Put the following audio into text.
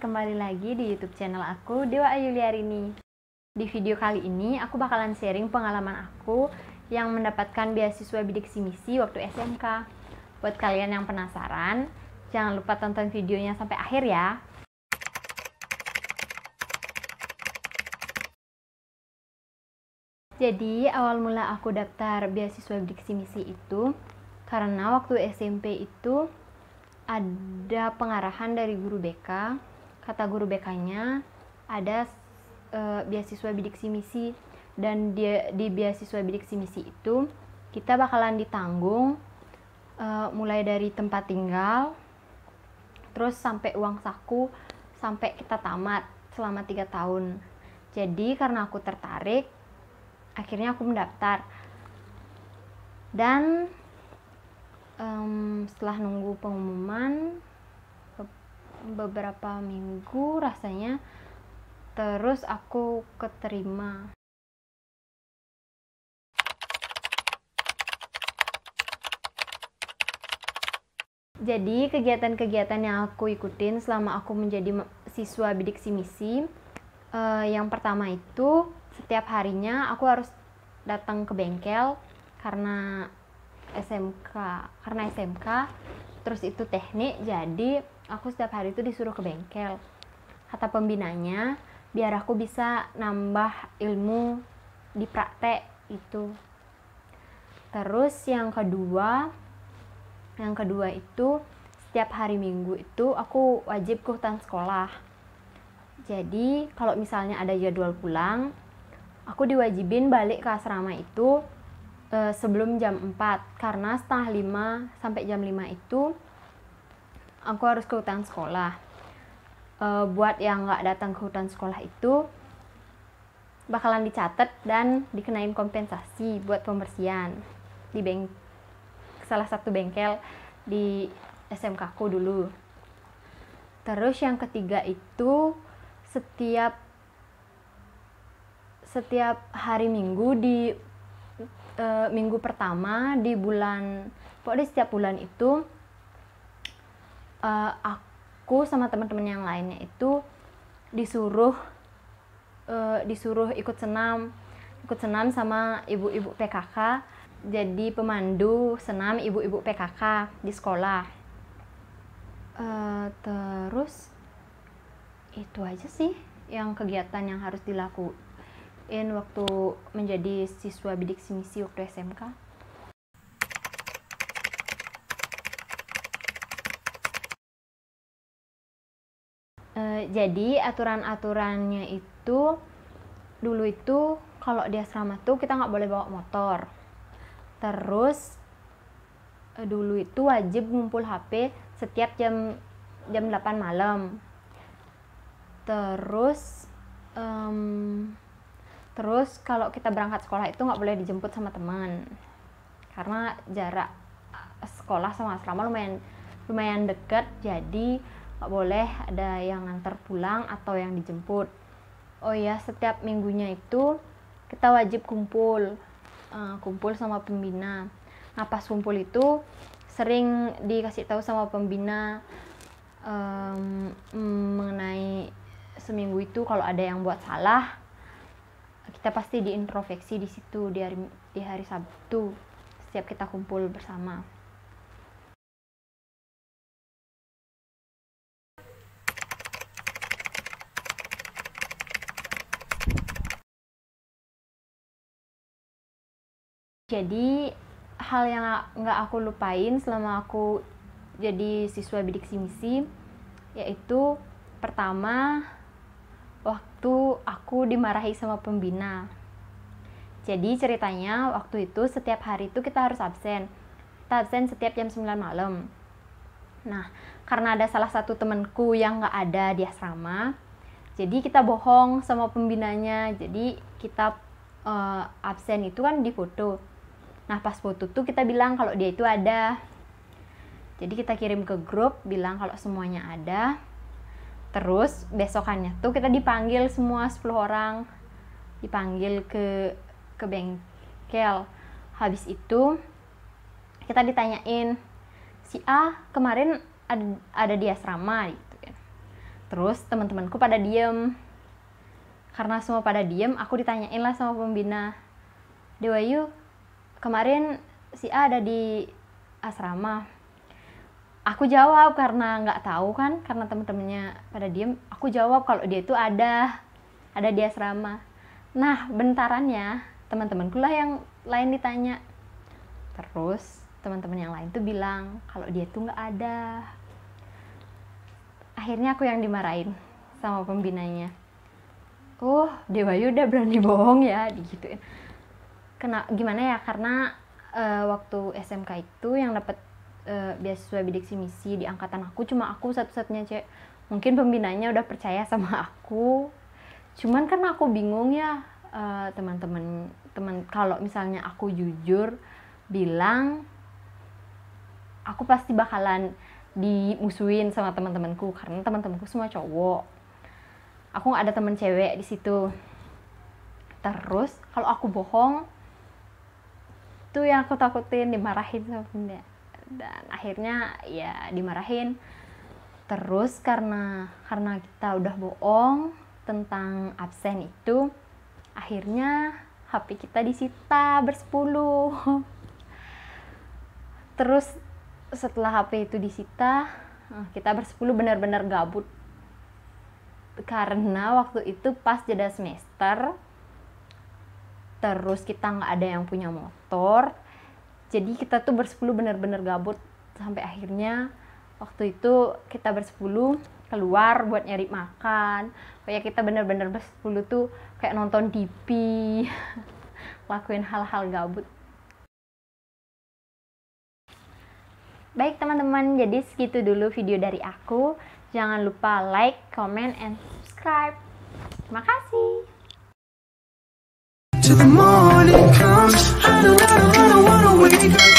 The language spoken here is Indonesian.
kembali lagi di YouTube channel aku, Dewa Ayuliarini. Di video kali ini, aku bakalan sharing pengalaman aku yang mendapatkan beasiswa bidik misi waktu SMK. Buat kalian yang penasaran, jangan lupa tonton videonya sampai akhir ya. Jadi, awal mula aku daftar beasiswa bidik misi itu karena waktu SMP itu ada pengarahan dari guru BK. Kata guru BK-nya ada beasiswa bidik misi, dan di beasiswa bidik misi itu kita bakalan ditanggung mulai dari tempat tinggal, terus sampai uang saku, sampai kita tamat selama 3 tahun. Jadi karena aku tertarik, akhirnya aku mendaftar. Dan setelah nunggu pengumuman beberapa minggu rasanya, terus aku keterima. Jadi kegiatan-kegiatan yang aku ikutin selama aku menjadi siswa bidik misi, yang pertama itu setiap harinya aku harus datang ke bengkel karena SMK, terus itu teknik, jadi aku setiap hari itu disuruh ke bengkel. Kata pembinanya, biar aku bisa nambah ilmu di praktek itu. Terus yang kedua itu setiap hari Minggu itu aku wajib ke hutan sekolah. Jadi kalau misalnya ada jadwal pulang, aku diwajibin balik ke asrama itu sebelum jam 4, karena setengah 5 sampai jam 5 itu aku harus ke hutan sekolah. Buat yang nggak datang ke hutan sekolah itu bakalan dicatat dan dikenain kompensasi buat pembersihan di salah satu bengkel di SMK ku dulu. Terus yang ketiga itu setiap hari Minggu di minggu pertama di bulan, pokoknya setiap bulan itu aku sama teman-teman yang lainnya itu disuruh ikut senam sama ibu-ibu PKK, jadi pemandu senam ibu-ibu PKK di sekolah. Terus itu aja sih yang kegiatan yang harus dilakuin waktu menjadi siswa bidik misi waktu SMK. Jadi aturan-aturannya itu dulu itu kalau di asrama tuh kita nggak boleh bawa motor. Terus dulu itu wajib ngumpul HP setiap jam 8 malam. Terus kalau kita berangkat sekolah itu nggak boleh dijemput sama teman, karena jarak sekolah sama asrama lumayan dekat, jadi nggak boleh ada yang nganter pulang atau yang dijemput. Oh ya, setiap minggunya itu kita wajib kumpul sama pembina. Nah pas kumpul itu sering dikasih tahu sama pembina mengenai seminggu itu kalau ada yang buat salah, kita pasti diintrospeksi di situ di hari Sabtu setiap kita kumpul bersama. Jadi hal yang nggak aku lupain selama aku jadi siswa bidik misi, yaitu pertama, waktu aku dimarahi sama pembina. Jadi ceritanya waktu itu setiap hari itu kita harus absen. Kita absen setiap jam 9 malam. Nah, karena ada salah satu temanku yang nggak ada di asrama, jadi kita bohong sama pembinanya. Jadi kita absen itu kan di foto. Nah pas foto tuh kita bilang kalau dia itu ada. Jadi kita kirim ke grup bilang kalau semuanya ada. Terus besokannya tuh kita dipanggil semua 10 orang, dipanggil ke bengkel. Habis itu kita ditanyain, si A kemarin ada di asrama gitu kan. Terus teman-temanku pada diem. Karena semua pada diem, aku ditanyain lah sama pembina, Dewayu, kemarin si A ada di asrama. Aku jawab karena nggak tahu kan, karena temen-temennya pada diem. Aku jawab kalau dia itu ada di asrama. Nah, bentarannya teman-temanku lah yang lain ditanya. Terus teman-teman yang lain tuh bilang kalau dia tuh nggak ada. Akhirnya aku yang dimarahin sama pembinanya. Oh, Dewayu udah berani bohong ya, digituin. Gimana ya, karena waktu SMK itu yang dapat beasiswa bidik misi di angkatan aku cuma aku satu-satunya cewek. Mungkin pembinanya udah percaya sama aku. Cuman karena aku bingung ya, teman kalau misalnya aku jujur bilang, aku pasti bakalan dimusuhin sama teman-temanku karena teman-temanku semua cowok. Aku nggak ada teman cewek di situ. Terus kalau aku bohong, tuh yang aku takutin dimarahin sama bunda. Dan akhirnya ya dimarahin. Terus karena kita udah bohong tentang absen itu, akhirnya HP kita disita bersepuluh. Terus setelah HP itu disita, kita bersepuluh benar-benar gabut. Karena waktu itu pas jeda semester, terus kita nggak ada yang punya motor, jadi kita tuh bersepuluh benar-benar gabut. Sampai akhirnya waktu itu kita bersepuluh keluar buat nyari makan. Kayak kita benar-benar bersepuluh tuh kayak nonton TV, lakuin hal-hal gabut. Baik teman-teman, jadi segitu dulu video dari aku. Jangan lupa like, comment, and subscribe. Terima kasih. Till the morning comes, I don't wanna wake up.